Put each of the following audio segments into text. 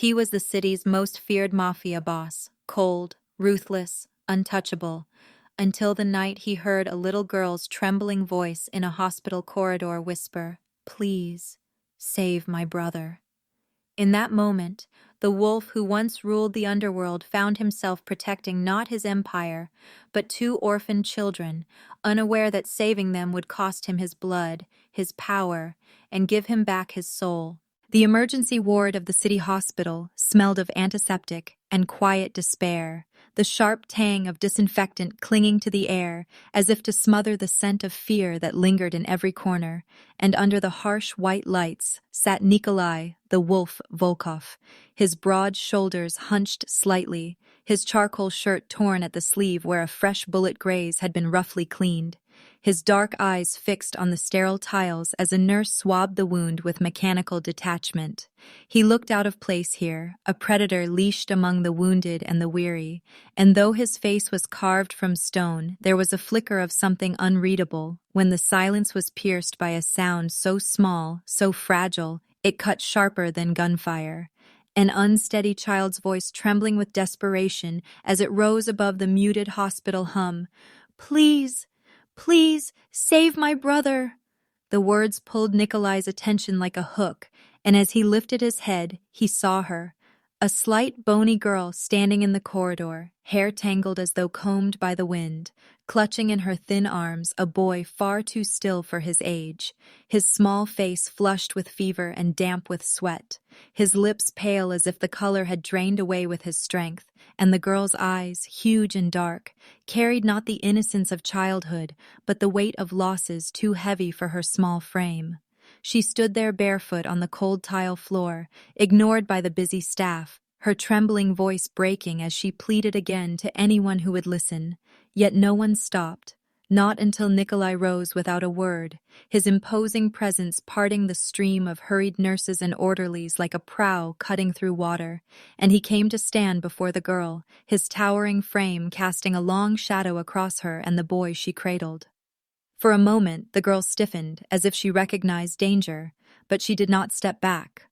He was the city's most feared mafia boss, cold, ruthless, untouchable, until the night he heard a little girl's trembling voice in a hospital corridor whisper, "Please, save my brother." In that moment, the wolf who once ruled the underworld found himself protecting not his empire, but two orphaned children, unaware that saving them would cost him his blood, his power, and give him back his soul. The emergency ward of the city hospital smelled of antiseptic and quiet despair, the sharp tang of disinfectant clinging to the air as if to smother the scent of fear that lingered in every corner, and under the harsh white lights sat Nikolai, the wolf Volkov, his broad shoulders hunched slightly, his charcoal shirt torn at the sleeve where a fresh bullet graze had been roughly cleaned, his dark eyes fixed on the sterile tiles as a nurse swabbed the wound with mechanical detachment. He looked out of place here, a predator leashed among the wounded and the weary, and though his face was carved from stone, there was a flicker of something unreadable when the silence was pierced by a sound so small, so fragile, it cut sharper than gunfire. An unsteady child's voice trembling with desperation as it rose above the muted hospital hum. "Please! Please, save my brother!" The words pulled Nikolai's attention like a hook, and as he lifted his head, he saw her. A slight, bony girl standing in the corridor, hair tangled as though combed by the wind, clutching in her thin arms a boy far too still for his age, his small face flushed with fever and damp with sweat, his lips pale as if the color had drained away with his strength, and the girl's eyes, huge and dark, carried not the innocence of childhood, but the weight of losses too heavy for her small frame. She stood there barefoot on the cold tile floor, ignored by the busy staff, her trembling voice breaking as she pleaded again to anyone who would listen. Yet no one stopped, not until Nikolai rose without a word, his imposing presence parting the stream of hurried nurses and orderlies like a prow cutting through water, and he came to stand before the girl, his towering frame casting a long shadow across her and the boy she cradled. For a moment, the girl stiffened, as if she recognized danger, but she did not step back,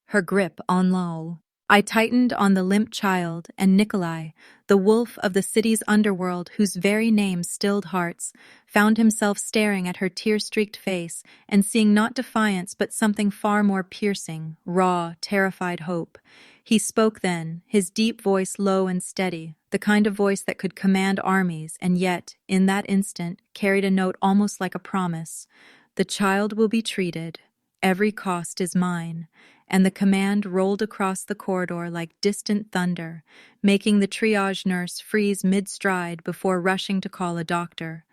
her grip on Lowell. I tightened on the limp child, and Nikolai, the wolf of the city's underworld whose very name stilled hearts, found himself staring at her tear-streaked face and seeing not defiance but something far more piercing, raw, terrified hope. He spoke then, his deep voice low and steady, the kind of voice that could command armies and yet, in that instant, carried a note almost like a promise. "The child will be treated. Every cost is mine." And the command rolled across the corridor like distant thunder, making the triage nurse freeze mid-stride before rushing to call a doctor.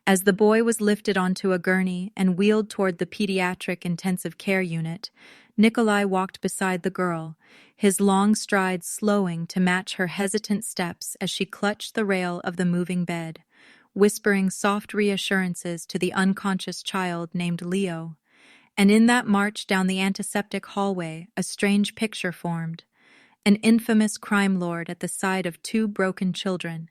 As the boy was lifted onto a gurney and wheeled toward the pediatric intensive care unit, Nikolai walked beside the girl, his long strides slowing to match her hesitant steps as she clutched the rail of the moving bed, whispering soft reassurances to the unconscious child named Leo. And in that march down the antiseptic hallway, a strange picture formed. An infamous crime lord at the side of two broken children.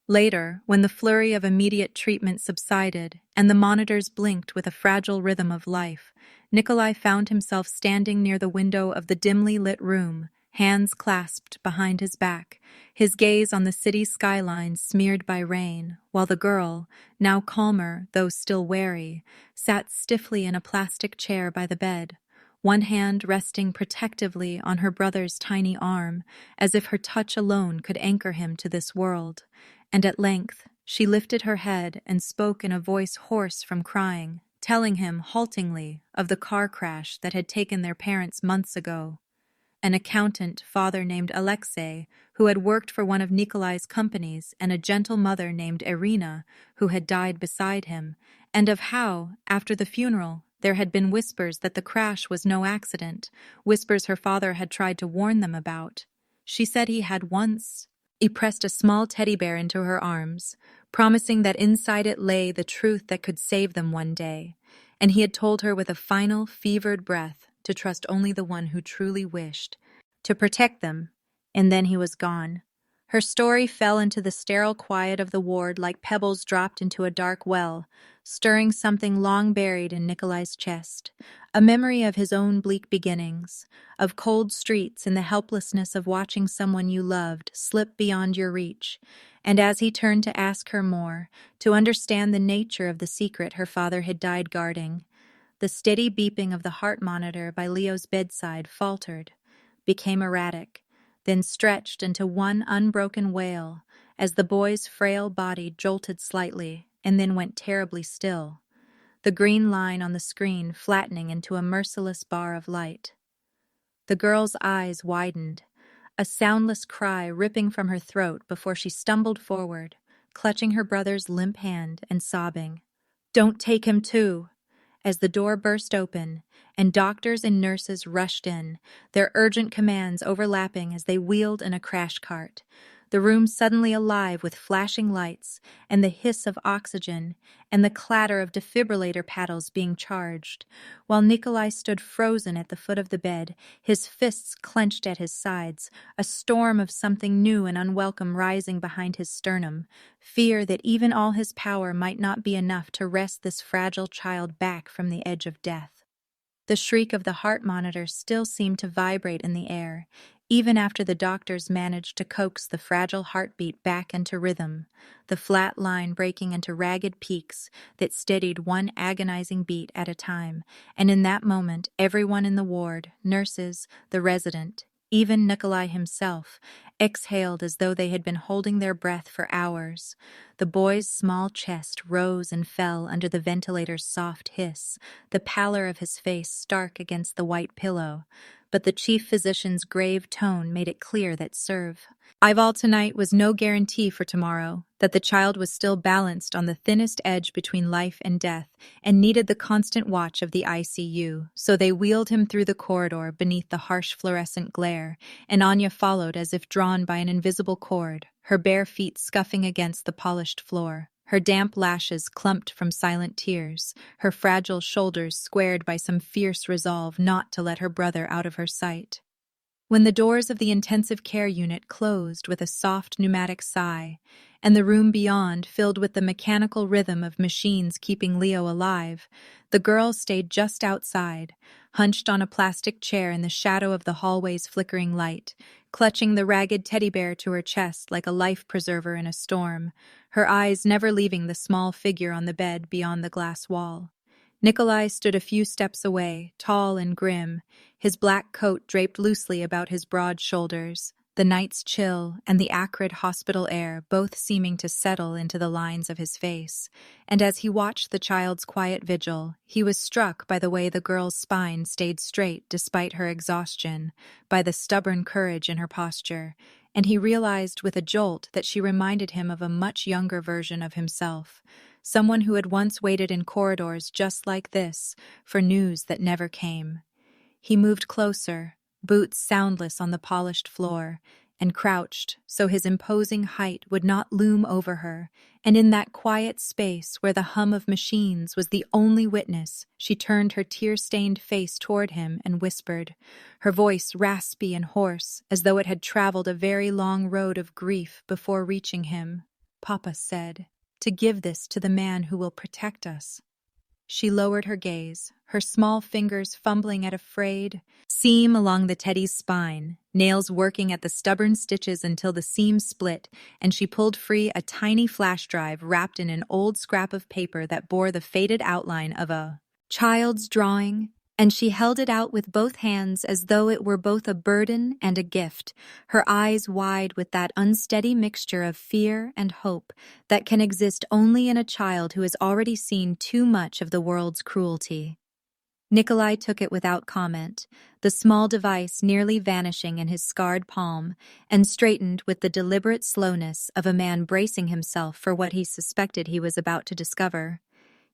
Later, when the flurry of immediate treatment subsided and the monitors blinked with a fragile rhythm of life, Nikolai found himself standing near the window of the dimly lit room, hands clasped behind his back, his gaze on the city skyline smeared by rain, while the girl, now calmer though still wary, sat stiffly in a plastic chair by the bed, one hand resting protectively on her brother's tiny arm, as if her touch alone could anchor him to this world. And at length, she lifted her head and spoke in a voice hoarse from crying, telling him haltingly of the car crash that had taken their parents months ago. An accountant father named Alexei, who had worked for one of Nikolai's companies, and a gentle mother named Irina, who had died beside him, and of how, after the funeral, there had been whispers that the crash was no accident, whispers her father had tried to warn them about. She said he had once. He pressed a small teddy bear into her arms, promising that inside it lay the truth that could save them one day, and he had told her with a final, fevered breath to trust only the one who truly wished, to protect them, and then he was gone. Her story fell into the sterile quiet of the ward like pebbles dropped into a dark well, stirring something long buried in Nikolai's chest, a memory of his own bleak beginnings, of cold streets and the helplessness of watching someone you loved slip beyond your reach. And as he turned to ask her more, to understand the nature of the secret her father had died guarding, the steady beeping of the heart monitor by Leo's bedside faltered, became erratic, then stretched into one unbroken wail as the boy's frail body jolted slightly and then went terribly still, the green line on the screen flattening into a merciless bar of light. The girl's eyes widened, a soundless cry ripping from her throat before she stumbled forward, clutching her brother's limp hand and sobbing, "Don't take him too!" As the door burst open and doctors and nurses rushed in, their urgent commands overlapping as they wheeled in a crash cart, the room suddenly alive with flashing lights and the hiss of oxygen and the clatter of defibrillator paddles being charged, while Nikolai stood frozen at the foot of the bed, his fists clenched at his sides, a storm of something new and unwelcome rising behind his sternum, fear that even all his power might not be enough to wrest this fragile child back from the edge of death. The shriek of the heart monitor still seemed to vibrate in the air, even after the doctors managed to coax the fragile heartbeat back into rhythm, the flat line breaking into ragged peaks that steadied one agonizing beat at a time, and in that moment everyone in the ward, nurses, the resident, even Nikolai himself, exhaled as though they had been holding their breath for hours. The boy's small chest rose and fell under the ventilator's soft hiss, the pallor of his face stark against the white pillow, but the chief physician's grave tone made it clear that survival tonight was no guarantee for tomorrow, that the child was still balanced on the thinnest edge between life and death and needed the constant watch of the ICU, so they wheeled him through the corridor beneath the harsh fluorescent glare, and Anya followed as if drawn by an invisible cord, her bare feet scuffing against the polished floor, her damp lashes clumped from silent tears, her fragile shoulders squared by some fierce resolve not to let her brother out of her sight. When the doors of the intensive care unit closed with a soft pneumatic sigh, and the room beyond filled with the mechanical rhythm of machines keeping Leo alive, the girl stayed just outside, hunched on a plastic chair in the shadow of the hallway's flickering light, clutching the ragged teddy bear to her chest like a life preserver in a storm, her eyes never leaving the small figure on the bed beyond the glass wall. Nikolai stood a few steps away, tall and grim, his black coat draped loosely about his broad shoulders, the night's chill and the acrid hospital air both seeming to settle into the lines of his face, and as he watched the child's quiet vigil, he was struck by the way the girl's spine stayed straight despite her exhaustion, by the stubborn courage in her posture, and he realized with a jolt that she reminded him of a much younger version of himself, someone who had once waited in corridors just like this for news that never came. He moved closer, boots soundless on the polished floor, and crouched so his imposing height would not loom over her, and in that quiet space where the hum of machines was the only witness, she turned her tear-stained face toward him and whispered, her voice raspy and hoarse, as though it had traveled a very long road of grief before reaching him. "Papa said to give this to the man who will protect us." She lowered her gaze, her small fingers fumbling at a frayed seam along the teddy's spine, nails working at the stubborn stitches until the seam split, and she pulled free a tiny flash drive wrapped in an old scrap of paper that bore the faded outline of a child's drawing, and she held it out with both hands as though it were both a burden and a gift, her eyes wide with that unsteady mixture of fear and hope that can exist only in a child who has already seen too much of the world's cruelty. Nikolai took it without comment, the small device nearly vanishing in his scarred palm, and straightened with the deliberate slowness of a man bracing himself for what he suspected he was about to discover.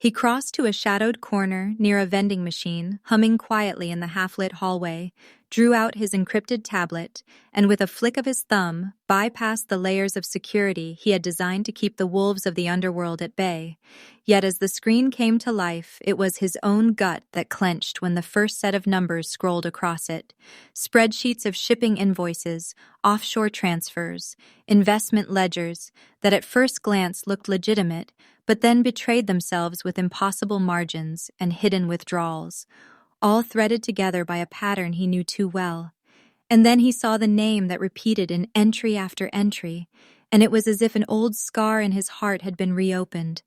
He crossed to a shadowed corner near a vending machine, humming quietly in the half-lit hallway, drew out his encrypted tablet, and with a flick of his thumb, bypassed the layers of security he had designed to keep the wolves of the underworld at bay. Yet as the screen came to life, it was his own gut that clenched when the first set of numbers scrolled across it. Spreadsheets of shipping invoices, offshore transfers, investment ledgers that at first glance looked legitimate, but then betrayed themselves with impossible margins and hidden withdrawals, all threaded together by a pattern he knew too well. And then he saw the name that repeated in entry after entry, and it was as if an old scar in his heart had been reopened.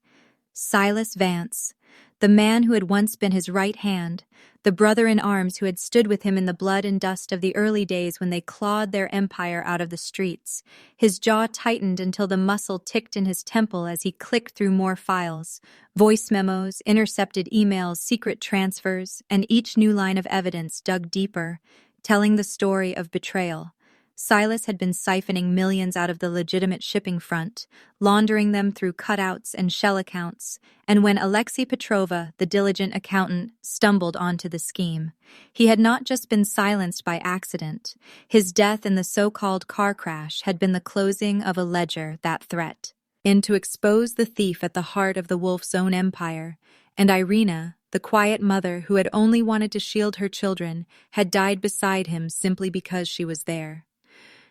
Silas Vance, the man who had once been his right hand, the brother in arms who had stood with him in the blood and dust of the early days when they clawed their empire out of the streets. His jaw tightened until the muscle ticked in his temple as he clicked through more files, voice memos, intercepted emails, secret transfers, and each new line of evidence dug deeper, telling the story of betrayal. Silas had been siphoning millions out of the legitimate shipping front, laundering them through cutouts and shell accounts, and when Alexei Petrova, the diligent accountant, stumbled onto the scheme, he had not just been silenced by accident. His death in the so-called car crash had been the closing of a ledger that threat, and to expose the thief at the heart of the wolf's own empire, and Irina, the quiet mother who had only wanted to shield her children, had died beside him simply because she was there.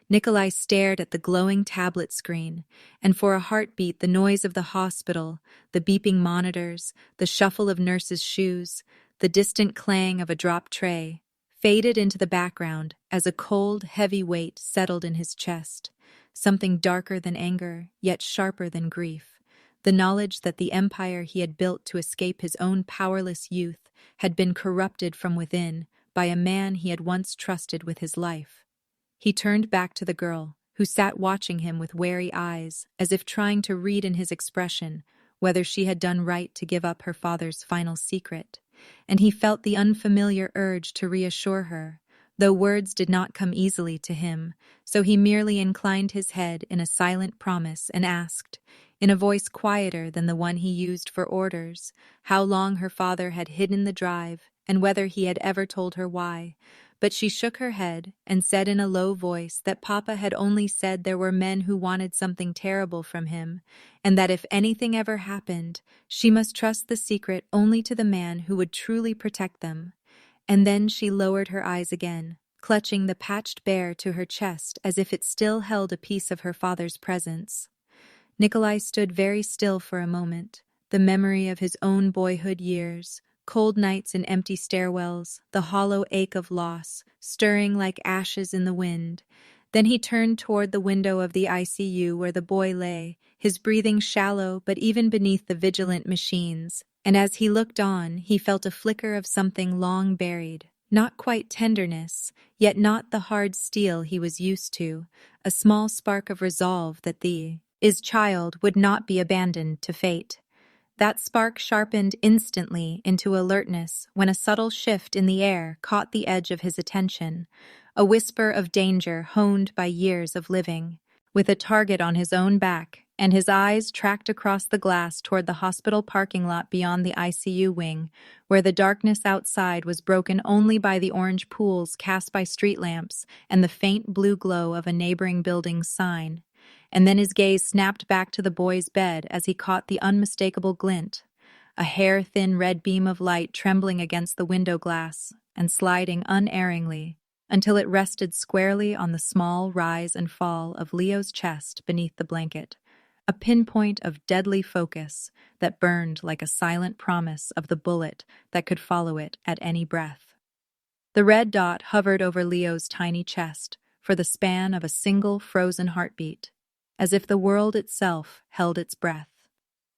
Nikolai stared at the glowing tablet screen, and for a heartbeat the noise of the hospital, the beeping monitors, the shuffle of nurses' shoes, the distant clang of a dropped tray, faded into the background as a cold, heavy weight settled in his chest, something darker than anger, yet sharper than grief. The knowledge that the empire he had built to escape his own powerless youth had been corrupted from within by a man he had once trusted with his life. He turned back to the girl, who sat watching him with wary eyes, as if trying to read in his expression whether she had done right to give up her father's final secret, and he felt the unfamiliar urge to reassure her, though words did not come easily to him, so he merely inclined his head in a silent promise and asked, in a voice quieter than the one he used for orders, how long her father had hidden the drive and whether he had ever told her why. But she shook her head and said in a low voice that Papa had only said there were men who wanted something terrible from him, and that if anything ever happened, she must trust the secret only to the man who would truly protect them. And then she lowered her eyes again, clutching the patched bear to her chest as if it still held a piece of her father's presence. Nikolai stood very still for a moment, the memory of his own boyhood years, cold nights in empty stairwells, the hollow ache of loss, stirring like ashes in the wind. Then he turned toward the window of the ICU where the boy lay, his breathing shallow but even beneath the vigilant machines, and as he looked on, he felt a flicker of something long buried, not quite tenderness, yet not the hard steel he was used to, a small spark of resolve that his child would not be abandoned to fate. That spark sharpened instantly into alertness when a subtle shift in the air caught the edge of his attention, a whisper of danger honed by years of living. With a target on his own back, and his eyes tracked across the glass toward the hospital parking lot beyond the ICU wing, where the darkness outside was broken only by the orange pools cast by street lamps and the faint blue glow of a neighboring building's sign. And then his gaze snapped back to the boy's bed as he caught the unmistakable glint, a hair-thin red beam of light trembling against the window glass and sliding unerringly until it rested squarely on the small rise and fall of Leo's chest beneath the blanket, a pinpoint of deadly focus that burned like a silent promise of the bullet that could follow it at any breath. The red dot hovered over Leo's tiny chest for the span of a single frozen heartbeat, as if the world itself held its breath.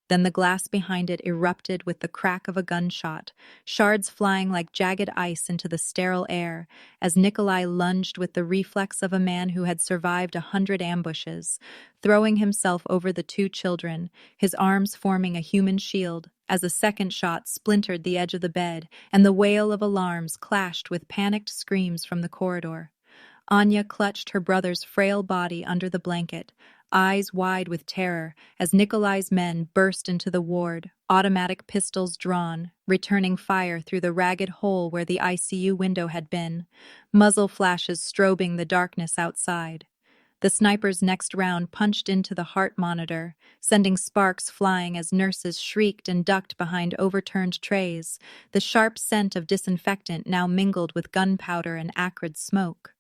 Then the glass behind it erupted with the crack of a gunshot, shards flying like jagged ice into the sterile air as Nikolai lunged with the reflex of a man who had survived 100 ambushes, throwing himself over the two children, his arms forming a human shield, as a second shot splintered the edge of the bed and the wail of alarms clashed with panicked screams from the corridor. Anya clutched her brother's frail body under the blanket, eyes wide with terror, as Nikolai's men burst into the ward, automatic pistols drawn, returning fire through the ragged hole where the ICU window had been, muzzle flashes strobing the darkness outside. The sniper's next round punched into the heart monitor, sending sparks flying as nurses shrieked and ducked behind overturned trays, the sharp scent of disinfectant now mingled with gunpowder and acrid smoke.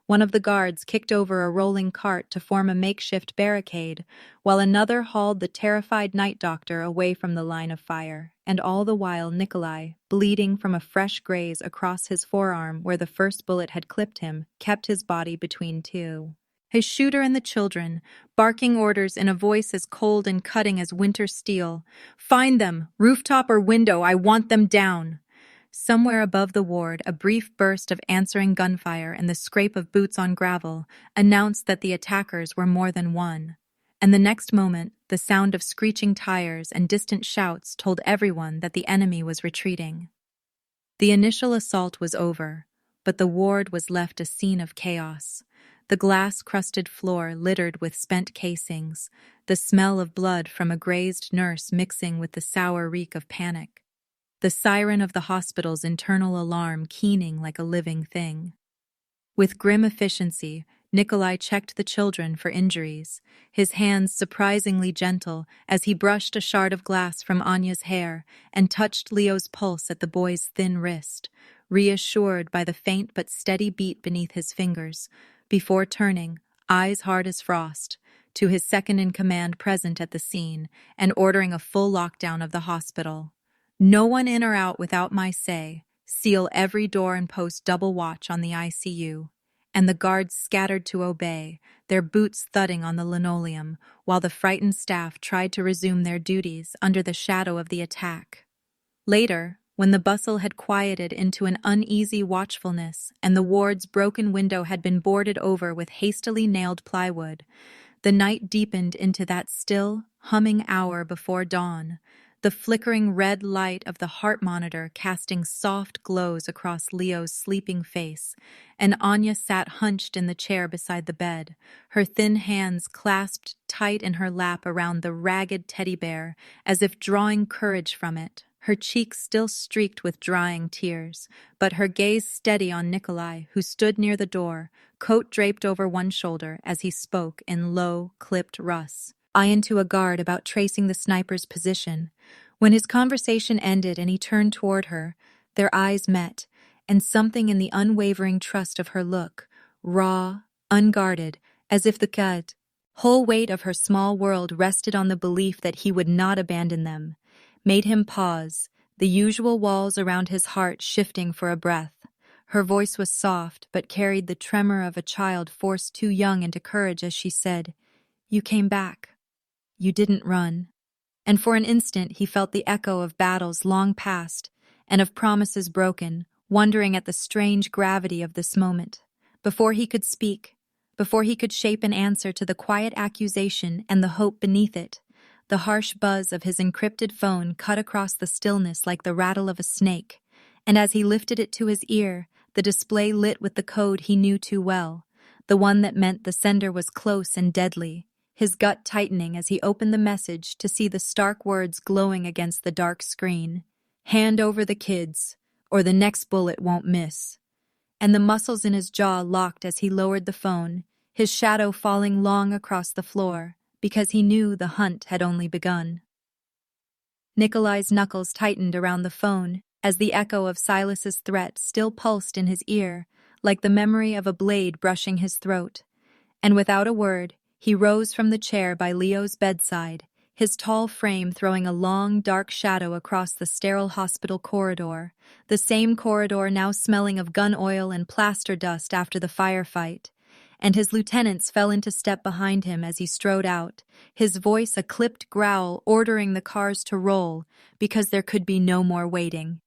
One of the guards kicked over a rolling cart to form a makeshift barricade, while another hauled the terrified night doctor away from the line of fire, and all the while Nikolai, bleeding from a fresh graze across his forearm where the first bullet had clipped him, kept his body between two. His shooter and the children, barking orders in a voice as cold and cutting as winter steel. "Find them! Rooftop or window, I want them down!" Somewhere above the ward, a brief burst of answering gunfire and the scrape of boots on gravel announced that the attackers were more than one. And the next moment, the sound of screeching tires and distant shouts told everyone that the enemy was retreating. The initial assault was over, but the ward was left a scene of chaos. The glass-crusted floor littered with spent casings, the smell of blood from a grazed nurse mixing with the sour reek of panic. The siren of the hospital's internal alarm keening like a living thing. With grim efficiency, Nikolai checked the children for injuries, his hands surprisingly gentle as he brushed a shard of glass from Anya's hair and touched Leo's pulse at the boy's thin wrist, reassured by the faint but steady beat beneath his fingers, before turning, eyes hard as frost, to his second-in-command present at the scene and ordering a full lockdown of the hospital. "No one in or out without my say. Seal every door and post double watch on the ICU." And the guards scattered to obey, their boots thudding on the linoleum, while the frightened staff tried to resume their duties under the shadow of the attack. Later, when the bustle had quieted into an uneasy watchfulness and the ward's broken window had been boarded over with hastily nailed plywood, the night deepened into that still, humming hour before dawn, the flickering red light of the heart monitor casting soft glows across Leo's sleeping face, and Anya sat hunched in the chair beside the bed, her thin hands clasped tight in her lap around the ragged teddy bear, as if drawing courage from it, her cheeks still streaked with drying tears, but her gaze steady on Nikolai, who stood near the door, coat draped over one shoulder as he spoke in low, clipped Russ, eye into a guard about tracing the sniper's position. When his conversation ended and he turned toward her, their eyes met, and something in the unwavering trust of her look, raw, unguarded, as if the whole weight of her small world rested on the belief that he would not abandon them, made him pause, the usual walls around his heart shifting for a breath. Her voice was soft, but carried the tremor of a child forced too young into courage as she said, "You came back. You didn't run." And for an instant he felt the echo of battles long past and of promises broken, wondering at the strange gravity of this moment. Before he could speak, before he could shape an answer to the quiet accusation and the hope beneath it, the harsh buzz of his encrypted phone cut across the stillness like the rattle of a snake, and as he lifted it to his ear, the display lit with the code he knew too well, the one that meant the sender was close and deadly, his gut tightening as he opened the message to see the stark words glowing against the dark screen. "Hand over the kids, or the next bullet won't miss." And the muscles in his jaw locked as he lowered the phone, his shadow falling long across the floor, because he knew the hunt had only begun. Nikolai's knuckles tightened around the phone as the echo of Silas's threat still pulsed in his ear, like the memory of a blade brushing his throat. And without a word, he rose from the chair by Leo's bedside, his tall frame throwing a long, dark shadow across the sterile hospital corridor, the same corridor now smelling of gun oil and plaster dust after the firefight. And his lieutenants fell into step behind him as he strode out, his voice a clipped growl ordering the cars to roll because there could be no more waiting.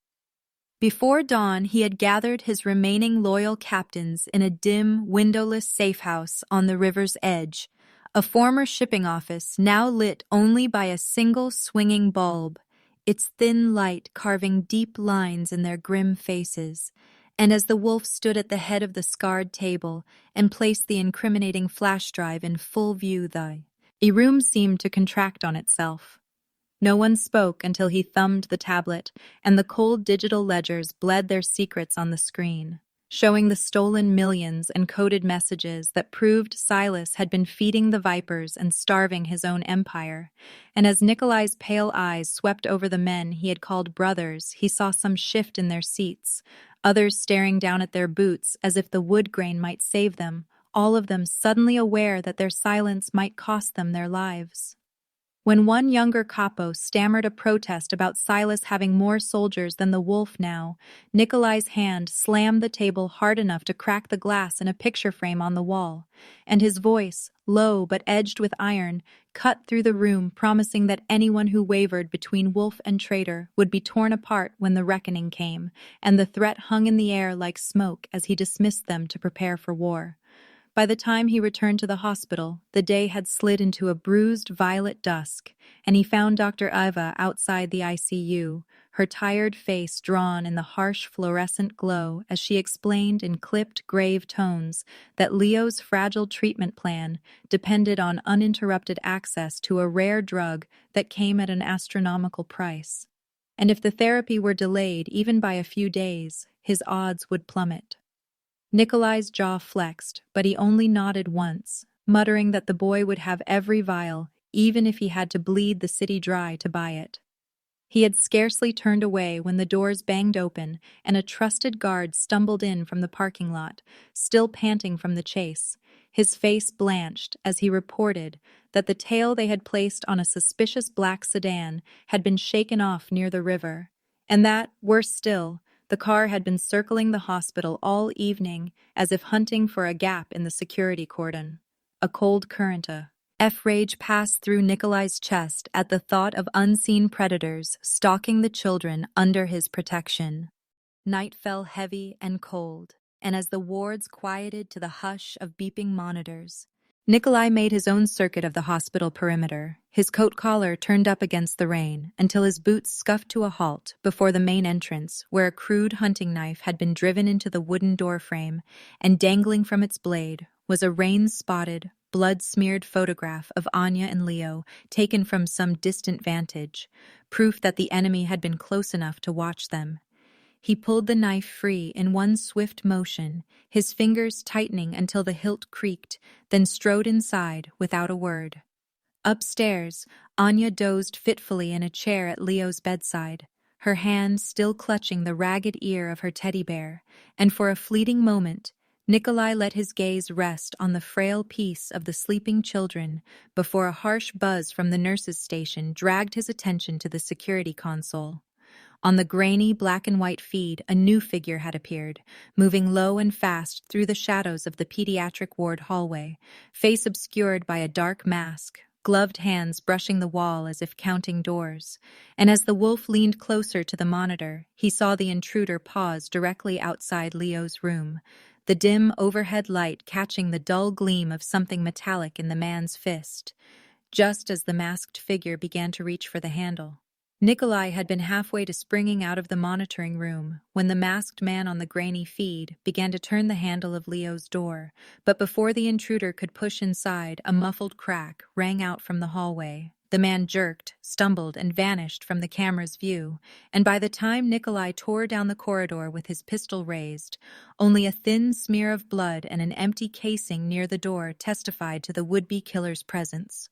Before dawn, he had gathered his remaining loyal captains in a dim, windowless safehouse on the river's edge, a former shipping office now lit only by a single swinging bulb, its thin light carving deep lines in their grim faces, And as the wolf stood at the head of the scarred table and placed the incriminating flash drive in full view, the room seemed to contract on itself. No one spoke until he thumbed the tablet, and the cold digital ledgers bled their secrets on the screen, showing the stolen millions and coded messages that proved Silas had been feeding the vipers and starving his own empire. And as Nikolai's pale eyes swept over the men he had called brothers, he saw some shift in their seats, others staring down at their boots as if the wood grain might save them, all of them suddenly aware that their silence might cost them their lives. When one younger capo stammered a protest about Silas having more soldiers than the wolf now, Nikolai's hand slammed the table hard enough to crack the glass in a picture frame on the wall, and his voice, low but edged with iron, cut through the room, promising that anyone who wavered between wolf and traitor would be torn apart when the reckoning came, and the threat hung in the air like smoke as he dismissed them to prepare for war. By the time he returned to the hospital, the day had slid into a bruised violet dusk, and he found Dr. Iva outside the ICU, her tired face drawn in the harsh fluorescent glow as she explained in clipped, grave tones that Leo's fragile treatment plan depended on uninterrupted access to a rare drug that came at an astronomical price. And if the therapy were delayed even by a few days, his odds would plummet. Nikolai's jaw flexed, but he only nodded once, muttering that the boy would have every vial, even if he had to bleed the city dry to buy it. He had scarcely turned away when the doors banged open and a trusted guard stumbled in from the parking lot, still panting from the chase. His face blanched as he reported that the tail they had placed on a suspicious black sedan had been shaken off near the river, and that, worse still, the car had been circling the hospital all evening as if hunting for a gap in the security cordon. A cold current of rage passed through Nikolai's chest at the thought of unseen predators stalking the children under his protection. Night fell heavy and cold, and as the wards quieted to the hush of beeping monitors, Nikolai made his own circuit of the hospital perimeter, his coat collar turned up against the rain until his boots scuffed to a halt before the main entrance, where a crude hunting knife had been driven into the wooden doorframe, and dangling from its blade was a rain-spotted, blood-smeared photograph of Anya and Leo taken from some distant vantage, proof that the enemy had been close enough to watch them. He pulled the knife free in one swift motion, his fingers tightening until the hilt creaked, then strode inside without a word. Upstairs, Anya dozed fitfully in a chair at Leo's bedside, her hand still clutching the ragged ear of her teddy bear, and for a fleeting moment, Nikolai let his gaze rest on the frail piece of the sleeping children before a harsh buzz from the nurse's station dragged his attention to the security console. On the grainy black and white feed, a new figure had appeared, moving low and fast through the shadows of the pediatric ward hallway, face obscured by a dark mask, gloved hands brushing the wall as if counting doors. And as the wolf leaned closer to the monitor, he saw the intruder pause directly outside Leo's room, the dim overhead light catching the dull gleam of something metallic in the man's fist, just as the masked figure began to reach for the handle. Nikolai had been halfway to springing out of the monitoring room when the masked man on the grainy feed began to turn the handle of Leo's door, but before the intruder could push inside, a muffled crack rang out from the hallway. The man jerked, stumbled, and vanished from the camera's view, and by the time Nikolai tore down the corridor with his pistol raised, only a thin smear of blood and an empty casing near the door testified to the would-be killer's presence.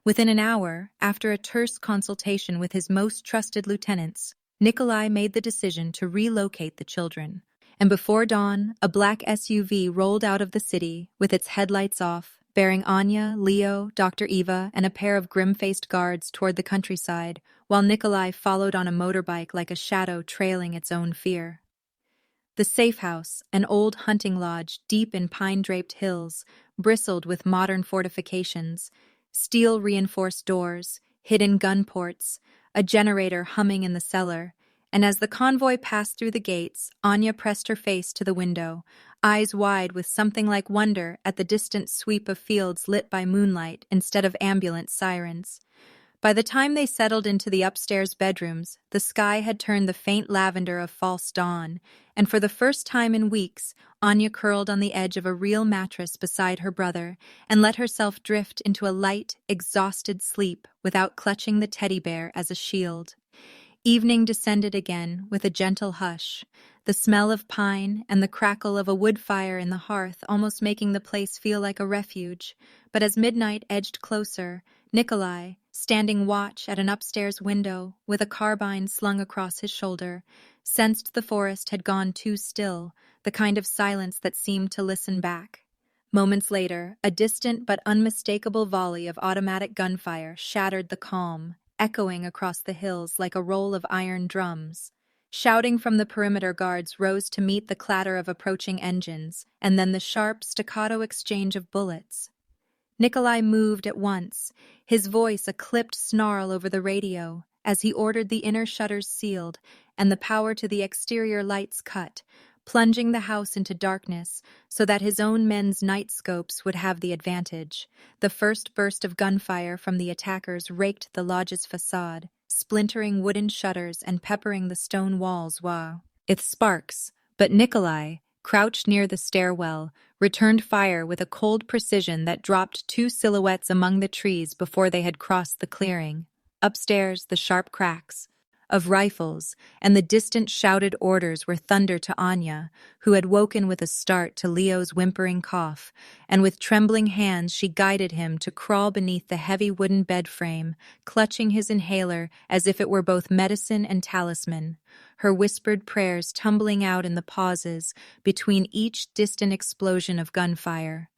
Within an hour, after a terse consultation with his most trusted lieutenants, Nikolai made the decision to relocate the children. And before dawn, a black SUV rolled out of the city, with its headlights off, bearing Anya, Leo, Dr. Eva, and a pair of grim-faced guards toward the countryside, while Nikolai followed on a motorbike like a shadow trailing its own fear. The safe house, an old hunting lodge deep in pine-draped hills, bristled with modern fortifications, steel-reinforced doors, hidden gun ports, a generator humming in the cellar, and as the convoy passed through the gates, Anya pressed her face to the window, eyes wide with something like wonder at the distant sweep of fields lit by moonlight instead of ambulance sirens. By the time they settled into the upstairs bedrooms, the sky had turned the faint lavender of false dawn, and for the first time in weeks, Anya curled on the edge of a real mattress beside her brother and let herself drift into a light, exhausted sleep without clutching the teddy bear as a shield. Evening descended again with a gentle hush, the smell of pine and the crackle of a wood fire in the hearth almost making the place feel like a refuge. But as midnight edged closer, Nikolai, standing watch at an upstairs window with a carbine slung across his shoulder, sensed the forest had gone too still, the kind of silence that seemed to listen back. Moments later, a distant but unmistakable volley of automatic gunfire shattered the calm, echoing across the hills like a roll of iron drums. Shouting from the perimeter guards rose to meet the clatter of approaching engines, and then the sharp, staccato exchange of bullets. Nikolai moved at once, his voice a clipped snarl over the radio, as he ordered the inner shutters sealed and the power to the exterior lights cut, plunging the house into darkness so that his own men's night scopes would have the advantage. The first burst of gunfire from the attackers raked the lodge's facade, splintering wooden shutters and peppering the stone walls with sparks. But Nikolai, crouched near the stairwell, returned fire with a cold precision that dropped two silhouettes among the trees before they had crossed the clearing. Upstairs, the sharp cracks of rifles and the distant shouted orders were thunder to Anya, who had woken with a start to Leo's whimpering cough, and with trembling hands she guided him to crawl beneath the heavy wooden bed frame, clutching his inhaler as if it were both medicine and talisman, her whispered prayers tumbling out in the pauses between each distant explosion of gunfire.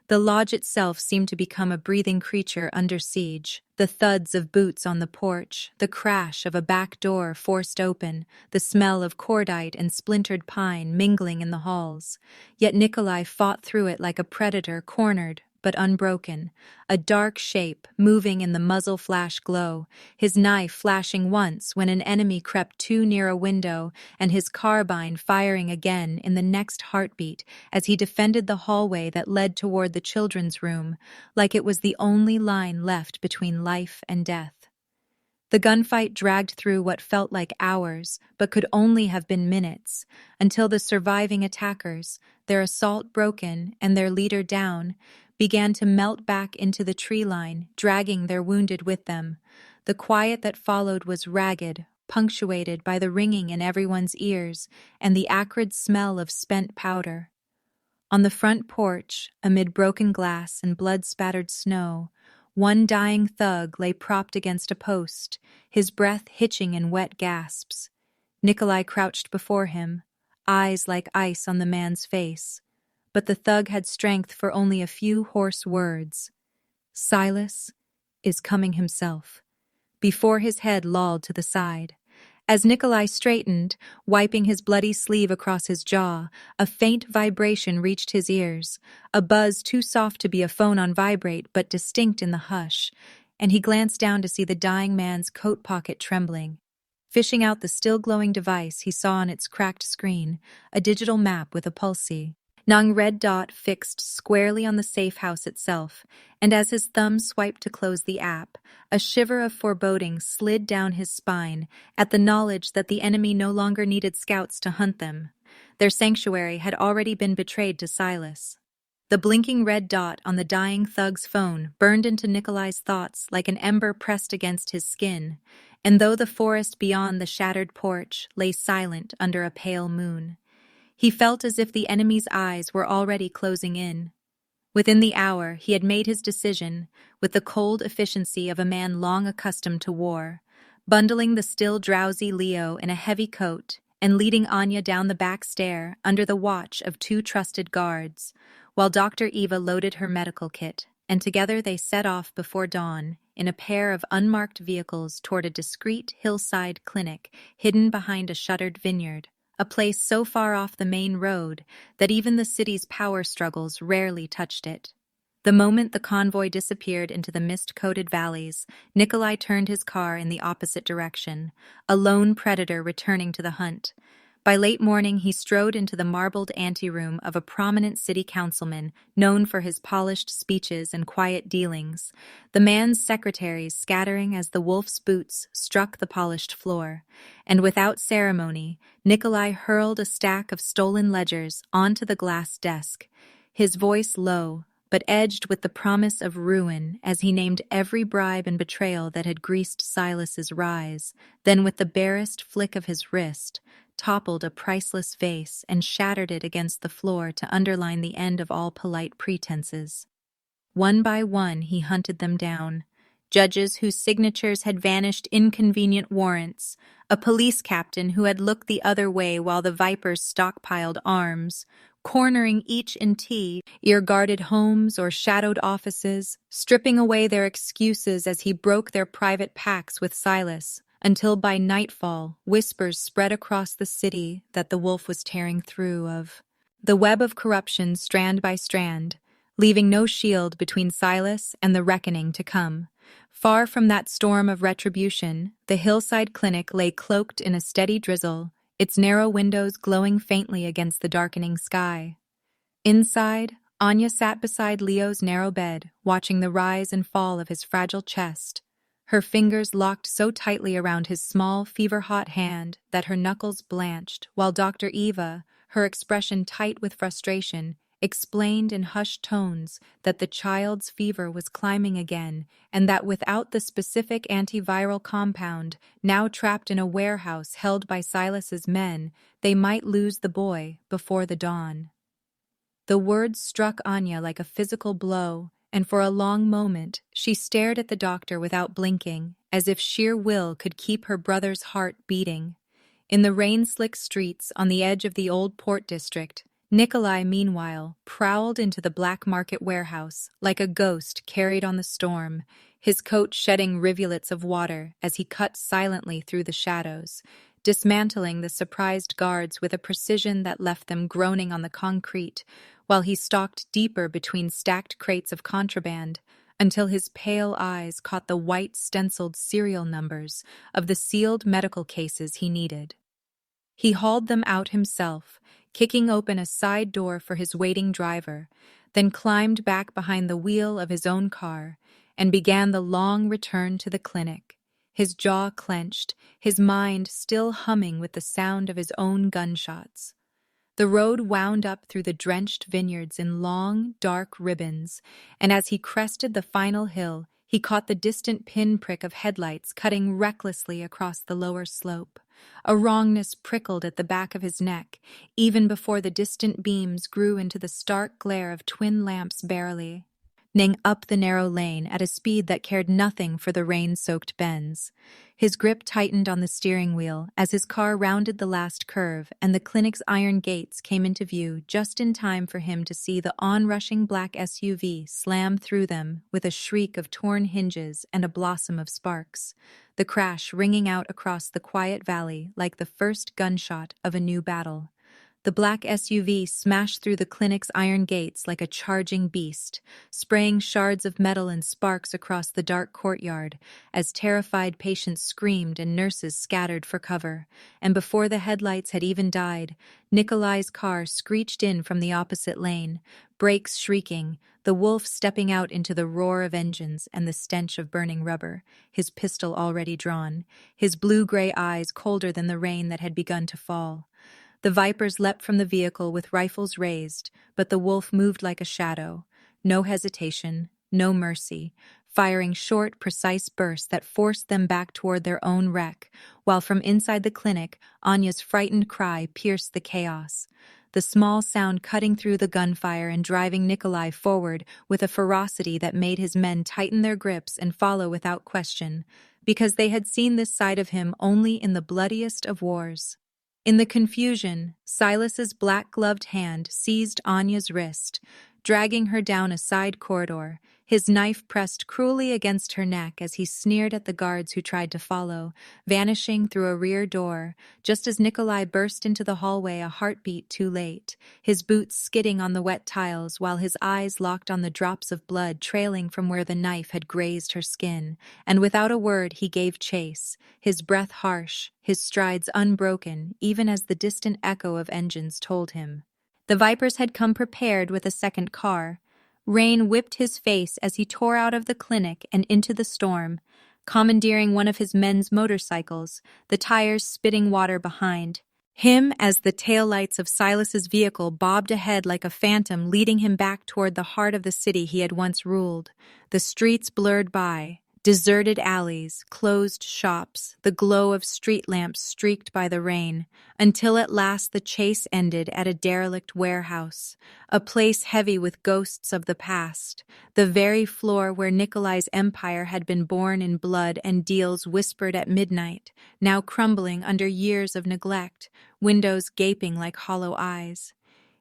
The lodge itself seemed to become a breathing creature under siege. The thuds of boots on the porch, the crash of a back door forced open, the smell of cordite and splintered pine mingling in the halls. Yet Nikolai fought through it like a predator cornered but unbroken, a dark shape moving in the muzzle flash glow, his knife flashing once when an enemy crept too near a window, and his carbine firing again in the next heartbeat as he defended the hallway that led toward the children's room, like it was the only line left between life and death. The gunfight dragged through what felt like hours, but could only have been minutes, until the surviving attackers, their assault broken and their leader down, began to melt back into the tree line, dragging their wounded with them. The quiet that followed was ragged, punctuated by the ringing in everyone's ears and the acrid smell of spent powder. On the front porch, amid broken glass and blood-spattered snow, one dying thug lay propped against a post, his breath hitching in wet gasps. Nikolai crouched before him, eyes like ice on the man's face. But the thug had strength for only a few hoarse words. Silas is coming himself, before his head lolled to the side. As Nikolai straightened, wiping his bloody sleeve across his jaw, a faint vibration reached his ears, a buzz too soft to be a phone on vibrate but distinct in the hush, and he glanced down to see the dying man's coat pocket trembling. Fishing out the still-glowing device, he saw on its cracked screen a digital map with a pulsey. Red dot fixed squarely on the safe house itself, and as his thumb swiped to close the app, a shiver of foreboding slid down his spine at the knowledge that the enemy no longer needed scouts to hunt them. Their sanctuary had already been betrayed to Silas. The blinking red dot on the dying thug's phone burned into Nikolai's thoughts like an ember pressed against his skin, and though the forest beyond the shattered porch lay silent under a pale moon, he felt as if the enemy's eyes were already closing in. Within the hour, he had made his decision, with the cold efficiency of a man long accustomed to war, bundling the still drowsy Leo in a heavy coat and leading Anya down the back stair under the watch of two trusted guards, while Dr. Eva loaded her medical kit, and together they set off before dawn in a pair of unmarked vehicles toward a discreet hillside clinic hidden behind a shuttered vineyard, a place so far off the main road that even the city's power struggles rarely touched it. The moment the convoy disappeared into the mist-coated valleys, Nikolai turned his car in the opposite direction, a lone predator returning to the hunt. By late morning, he strode into the marbled anteroom of a prominent city councilman known for his polished speeches and quiet dealings, the man's secretaries scattering as the wolf's boots struck the polished floor. And without ceremony, Nikolai hurled a stack of stolen ledgers onto the glass desk, his voice low, but edged with the promise of ruin as he named every bribe and betrayal that had greased Silas's rise, then with the barest flick of his wrist, toppled a priceless vase and shattered it against the floor to underline the end of all polite pretenses. One by one he hunted them down. Judges whose signatures had vanished inconvenient warrants, a police captain who had looked the other way while the Vipers stockpiled arms, cornering each in ear-guarded homes or shadowed offices, stripping away their excuses as he broke their private pacts with Silas, until by nightfall whispers spread across the city that the wolf was tearing through of the web of corruption strand by strand, leaving no shield between Silas and the reckoning to come. Far from that storm of retribution, the hillside clinic lay cloaked in a steady drizzle, its narrow windows glowing faintly against the darkening sky. Inside, Anya sat beside Leo's narrow bed, watching the rise and fall of his fragile chest, her fingers locked so tightly around his small, fever-hot hand that her knuckles blanched, while Dr. Eva, her expression tight with frustration, explained in hushed tones that the child's fever was climbing again and that without the specific antiviral compound, now trapped in a warehouse held by Silas's men, they might lose the boy before the dawn. The words struck Anya like a physical blow, and for a long moment she stared at the doctor without blinking, as if sheer will could keep her brother's heart beating. In the rain-slick streets on the edge of the old port district, Nikolai, meanwhile, prowled into the black market warehouse like a ghost carried on the storm, his coat shedding rivulets of water as he cut silently through the shadows, dismantling the surprised guards with a precision that left them groaning on the concrete, while he stalked deeper between stacked crates of contraband until his pale eyes caught the white stenciled serial numbers of the sealed medical cases he needed. He hauled them out himself, kicking open a side door for his waiting driver, then climbed back behind the wheel of his own car and began the long return to the clinic, his jaw clenched, his mind still humming with the sound of his own gunshots. The road wound up through the drenched vineyards in long, dark ribbons, and as he crested the final hill, he caught the distant pinprick of headlights cutting recklessly across the lower slope. A wrongness prickled at the back of his neck, even before the distant beams grew into the stark glare of twin lamps barely up the narrow lane at a speed that cared nothing for the rain-soaked bends. His grip tightened on the steering wheel as his car rounded the last curve and the clinic's iron gates came into view just in time for him to see the onrushing black SUV slam through them with a shriek of torn hinges and a blossom of sparks, the crash ringing out across the quiet valley like the first gunshot of a new battle. The black SUV smashed through the clinic's iron gates like a charging beast, spraying shards of metal and sparks across the dark courtyard as terrified patients screamed and nurses scattered for cover. And before the headlights had even died, Nikolai's car screeched in from the opposite lane, brakes shrieking, the wolf stepping out into the roar of engines and the stench of burning rubber, his pistol already drawn, his blue-gray eyes colder than the rain that had begun to fall. The Vipers leapt from the vehicle with rifles raised, but the wolf moved like a shadow. No hesitation, no mercy, firing short, precise bursts that forced them back toward their own wreck, while from inside the clinic, Anya's frightened cry pierced the chaos. The small sound cutting through the gunfire and driving Nikolai forward with a ferocity that made his men tighten their grips and follow without question, because they had seen this side of him only in the bloodiest of wars. In the confusion, Silas's black-gloved hand seized Anya's wrist, dragging her down a side corridor, his knife pressed cruelly against her neck as he sneered at the guards who tried to follow, vanishing through a rear door, just as Nikolai burst into the hallway a heartbeat too late, his boots skidding on the wet tiles while his eyes locked on the drops of blood trailing from where the knife had grazed her skin, and without a word he gave chase, his breath harsh, his strides unbroken, even as the distant echo of engines told him. The Vipers had come prepared with a second car. Rain whipped his face as he tore out of the clinic and into the storm, commandeering one of his men's motorcycles, the tires spitting water behind him as the taillights of Silas's vehicle bobbed ahead like a phantom, leading him back toward the heart of the city he had once ruled. The streets blurred by, deserted alleys, closed shops, the glow of street lamps streaked by the rain, until at last the chase ended at a derelict warehouse, a place heavy with ghosts of the past, the very floor where Nikolai's empire had been born in blood and deals whispered at midnight, now crumbling under years of neglect, windows gaping like hollow eyes.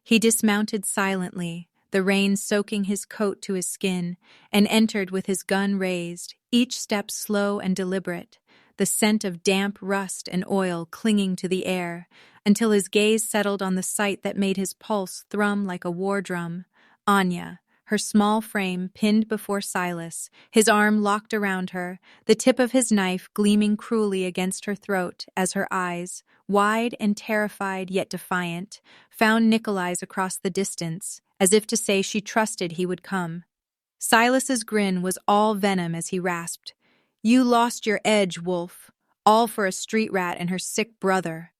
He dismounted silently, the rain soaking his coat to his skin, and entered with his gun raised, each step slow and deliberate, the scent of damp rust and oil clinging to the air, until his gaze settled on the sight that made his pulse thrum like a war drum. Anya, her small frame pinned before Silas, his arm locked around her, the tip of his knife gleaming cruelly against her throat as her eyes, wide and terrified yet defiant, found Nikolai's across the distance, as if to say she trusted he would come. Silas's grin was all venom as he rasped, "You lost your edge, wolf, all for a street rat and her sick brother."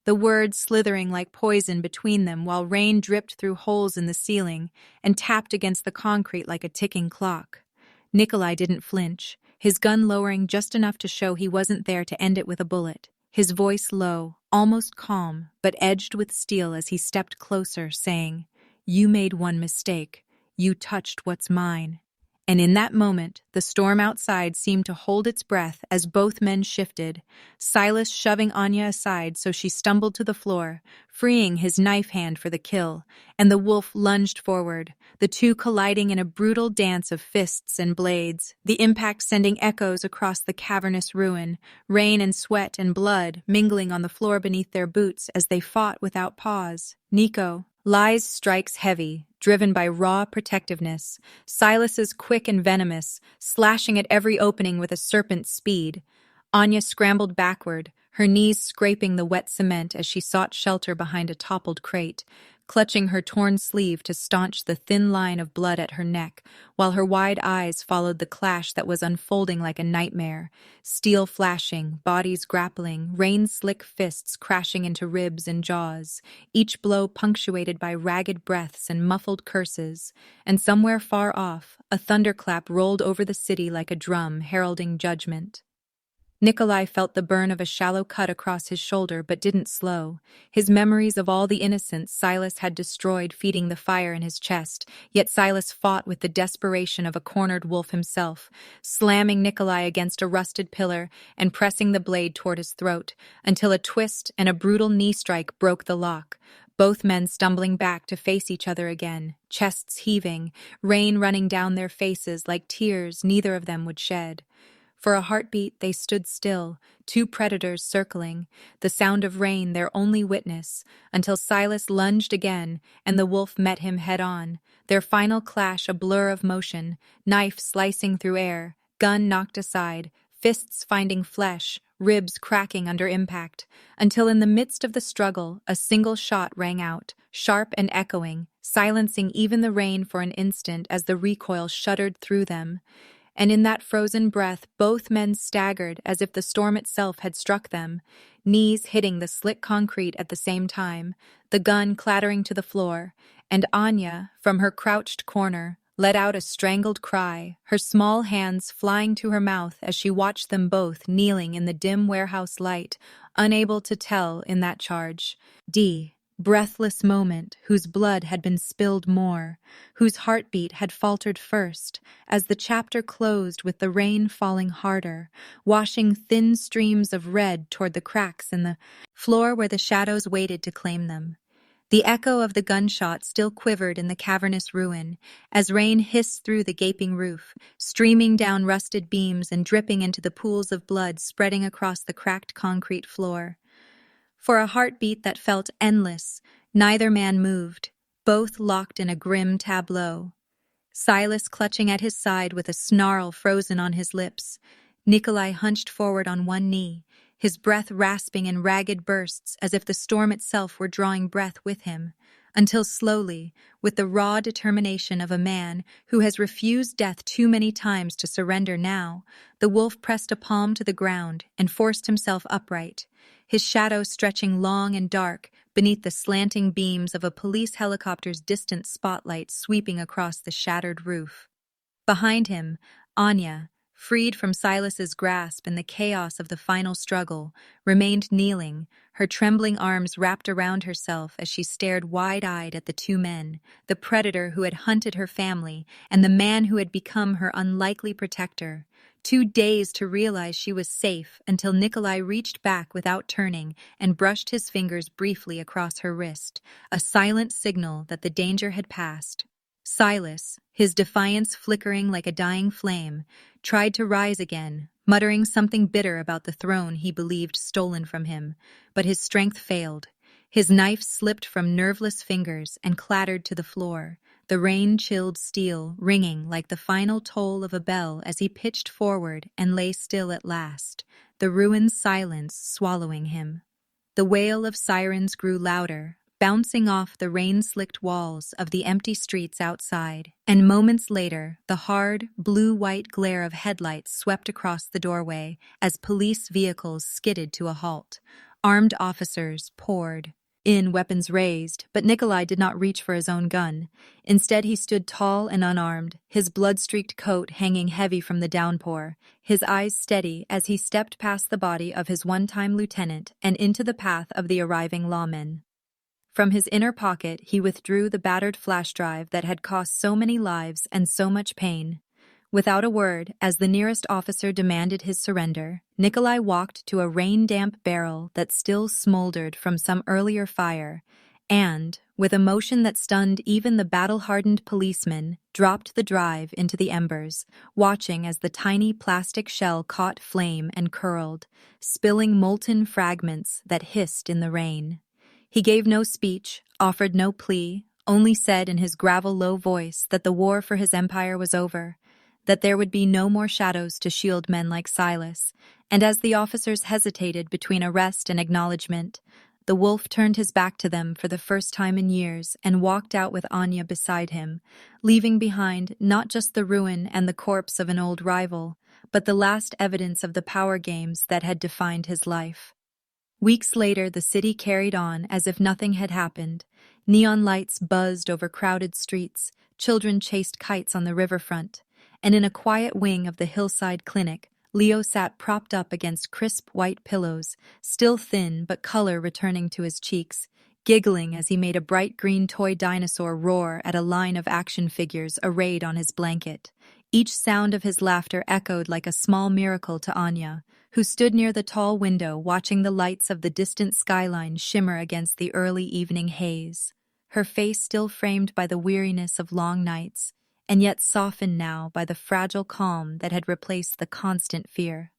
The words slithering like poison between them while rain dripped through holes in the ceiling and tapped against the concrete like a ticking clock. Nikolai didn't flinch, his gun lowering just enough to show he wasn't there to end it with a bullet, his voice low, almost calm, but edged with steel as he stepped closer, saying, "You made one mistake. You touched what's mine." And in that moment, the storm outside seemed to hold its breath as both men shifted, Silas shoving Anya aside so she stumbled to the floor, freeing his knife hand for the kill, and the wolf lunged forward, the two colliding in a brutal dance of fists and blades, the impact sending echoes across the cavernous ruin, rain and sweat and blood mingling on the floor beneath their boots as they fought without pause. Nico, Lai's strikes heavy, driven by raw protectiveness, Silas's quick and venomous, slashing at every opening with a serpent's speed. Anya scrambled backward, her knees scraping the wet cement as she sought shelter behind a toppled crate, clutching her torn sleeve to staunch the thin line of blood at her neck, while her wide eyes followed the clash that was unfolding like a nightmare, steel flashing, bodies grappling, rain-slick fists crashing into ribs and jaws, each blow punctuated by ragged breaths and muffled curses, and somewhere far off, a thunderclap rolled over the city like a drum heralding judgment. Nikolai felt the burn of a shallow cut across his shoulder but didn't slow, his memories of all the innocents Silas had destroyed feeding the fire in his chest, yet Silas fought with the desperation of a cornered wolf himself, slamming Nikolai against a rusted pillar and pressing the blade toward his throat, until a twist and a brutal knee strike broke the lock, both men stumbling back to face each other again, chests heaving, rain running down their faces like tears neither of them would shed. For a heartbeat, they stood still, two predators circling, the sound of rain their only witness, until Silas lunged again and the wolf met him head-on, their final clash a blur of motion, knife slicing through air, gun knocked aside, fists finding flesh, ribs cracking under impact, until in the midst of the struggle, a single shot rang out, sharp and echoing, silencing even the rain for an instant as the recoil shuddered through them. And in that frozen breath, both men staggered as if the storm itself had struck them, knees hitting the slick concrete at the same time, the gun clattering to the floor, and Anya, from her crouched corner, let out a strangled cry, her small hands flying to her mouth as she watched them both kneeling in the dim warehouse light, unable to tell in that charge. Breathless moment whose blood had been spilled more, whose heartbeat had faltered first, as the chapter closed with the rain falling harder, washing thin streams of red toward the cracks in the floor where the shadows waited to claim them. The echo of the gunshot still quivered in the cavernous ruin, as rain hissed through the gaping roof, streaming down rusted beams and dripping into the pools of blood spreading across the cracked concrete floor. For a heartbeat that felt endless, neither man moved, both locked in a grim tableau. Silas clutching at his side with a snarl frozen on his lips. Nikolai hunched forward on one knee, his breath rasping in ragged bursts as if the storm itself were drawing breath with him, until slowly, with the raw determination of a man who has refused death too many times to surrender now, the wolf pressed a palm to the ground and forced himself upright, his shadow stretching long and dark beneath the slanting beams of a police helicopter's distant spotlight sweeping across the shattered roof. Behind him, Anya, freed from Silas's grasp in the chaos of the final struggle, remained kneeling, her trembling arms wrapped around herself as she stared wide-eyed at the two men, the predator who had hunted her family and the man who had become her unlikely protector. Too dazed to realize she was safe until Nikolai reached back without turning and brushed his fingers briefly across her wrist, a silent signal that the danger had passed. Silas, his defiance flickering like a dying flame, tried to rise again, muttering something bitter about the throne he believed stolen from him, but his strength failed. His knife slipped from nerveless fingers and clattered to the floor, the rain-chilled steel ringing like the final toll of a bell as he pitched forward and lay still at last, the ruined silence swallowing him. The wail of sirens grew louder, bouncing off the rain-slicked walls of the empty streets outside, and moments later, the hard, blue-white glare of headlights swept across the doorway as police vehicles skidded to a halt. Armed officers poured in, weapons raised, but Nikolai did not reach for his own gun. Instead, he stood tall and unarmed, his blood-streaked coat hanging heavy from the downpour, his eyes steady as he stepped past the body of his one-time lieutenant and into the path of the arriving lawmen. From his inner pocket, he withdrew the battered flash drive that had cost so many lives and so much pain. Without a word, as the nearest officer demanded his surrender, Nikolai walked to a rain-damp barrel that still smoldered from some earlier fire, and, with a motion that stunned even the battle-hardened policeman, dropped the drive into the embers, watching as the tiny plastic shell caught flame and curled, spilling molten fragments that hissed in the rain. He gave no speech, offered no plea, only said in his gravel-low voice that the war for his empire was over, that there would be no more shadows to shield men like Silas, and as the officers hesitated between arrest and acknowledgement, the wolf turned his back to them for the first time in years and walked out with Anya beside him, leaving behind not just the ruin and the corpse of an old rival, but the last evidence of the power games that had defined his life. Weeks later, the city carried on as if nothing had happened. Neon lights buzzed over crowded streets, children chased kites on the riverfront, and in a quiet wing of the hillside clinic, Leo sat propped up against crisp white pillows, still thin but color returning to his cheeks, giggling as he made a bright green toy dinosaur roar at a line of action figures arrayed on his blanket. Each sound of his laughter echoed like a small miracle to Anya, who stood near the tall window watching the lights of the distant skyline shimmer against the early evening haze, her face still framed by the weariness of long nights, and yet softened now by the fragile calm that had replaced the constant fear.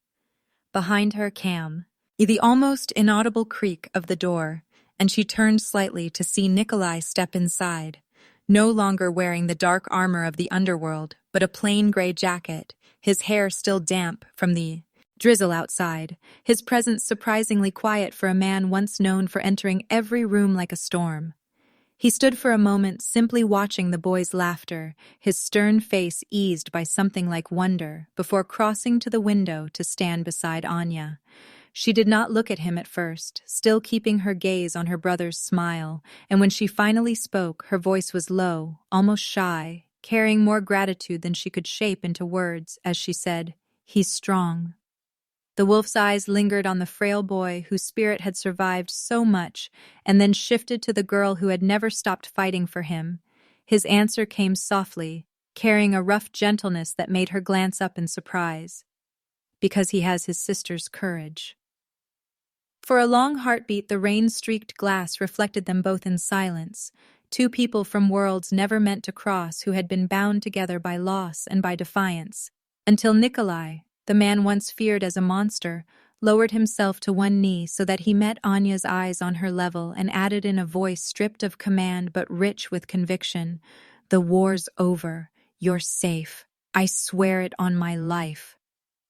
Behind her came the almost inaudible creak of the door, and she turned slightly to see Nikolai step inside, no longer wearing the dark armor of the underworld, but a plain gray jacket, his hair still damp from the drizzle outside, his presence surprisingly quiet for a man once known for entering every room like a storm. He stood for a moment simply watching the boys' laughter, his stern face eased by something like wonder, before crossing to the window to stand beside Anya. She did not look at him at first, still keeping her gaze on her brother's smile, and when she finally spoke, her voice was low, almost shy, carrying more gratitude than she could shape into words, as she said, "He's strong." The wolf's eyes lingered on the frail boy whose spirit had survived so much, and then shifted to the girl who had never stopped fighting for him. His answer came softly, carrying a rough gentleness that made her glance up in surprise. "Because he has his sister's courage." For a long heartbeat, the rain-streaked glass reflected them both in silence, two people from worlds never meant to cross who had been bound together by loss and by defiance, until Nikolai, the man once feared as a monster, lowered himself to one knee so that he met Anya's eyes on her level and added in a voice stripped of command but rich with conviction, "The war's over. You're safe. I swear it on my life."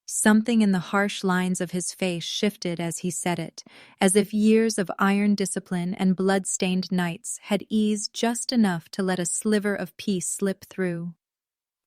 Something in the harsh lines of his face shifted as he said it, as if years of iron discipline and blood-stained nights had eased just enough to let a sliver of peace slip through.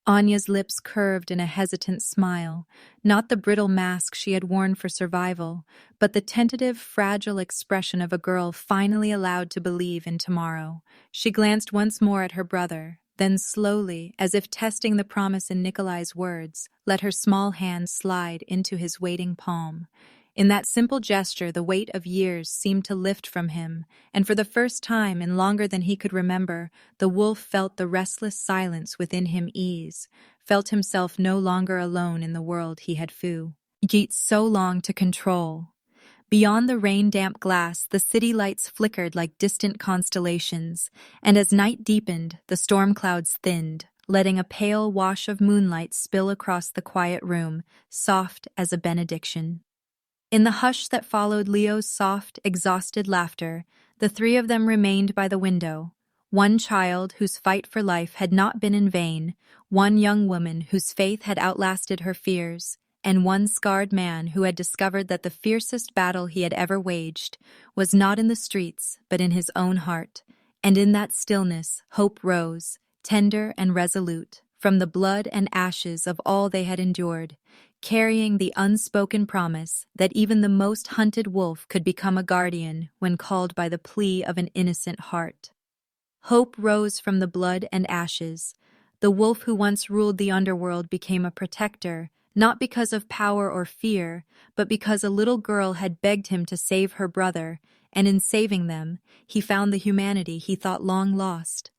Anya's lips curved in a hesitant smile, not the brittle mask she had worn for survival, but the tentative, fragile expression of a girl finally allowed to believe in tomorrow. She glanced once more at her brother, then slowly, as if testing the promise in Nikolai's words, let her small hand slide into his waiting palm. In that simple gesture, the weight of years seemed to lift from him, and for the first time in longer than he could remember, the wolf felt the restless silence within him ease, felt himself no longer alone in the world he had fought so long to control. Beyond the rain-damp glass, the city lights flickered like distant constellations, and as night deepened, the storm clouds thinned, letting a pale wash of moonlight spill across the quiet room, soft as a benediction. In the hush that followed Leo's soft, exhausted laughter, the three of them remained by the window. One child whose fight for life had not been in vain, one young woman whose faith had outlasted her fears, and one scarred man who had discovered that the fiercest battle he had ever waged was not in the streets but in his own heart. And in that stillness, hope rose, tender and resolute, from the blood and ashes of all they had endured, carrying the unspoken promise that even the most hunted wolf could become a guardian when called by the plea of an innocent heart. Hope rose from the blood and ashes. The wolf who once ruled the underworld became a protector, not because of power or fear, but because a little girl had begged him to save her brother, and in saving them, he found the humanity he thought long lost.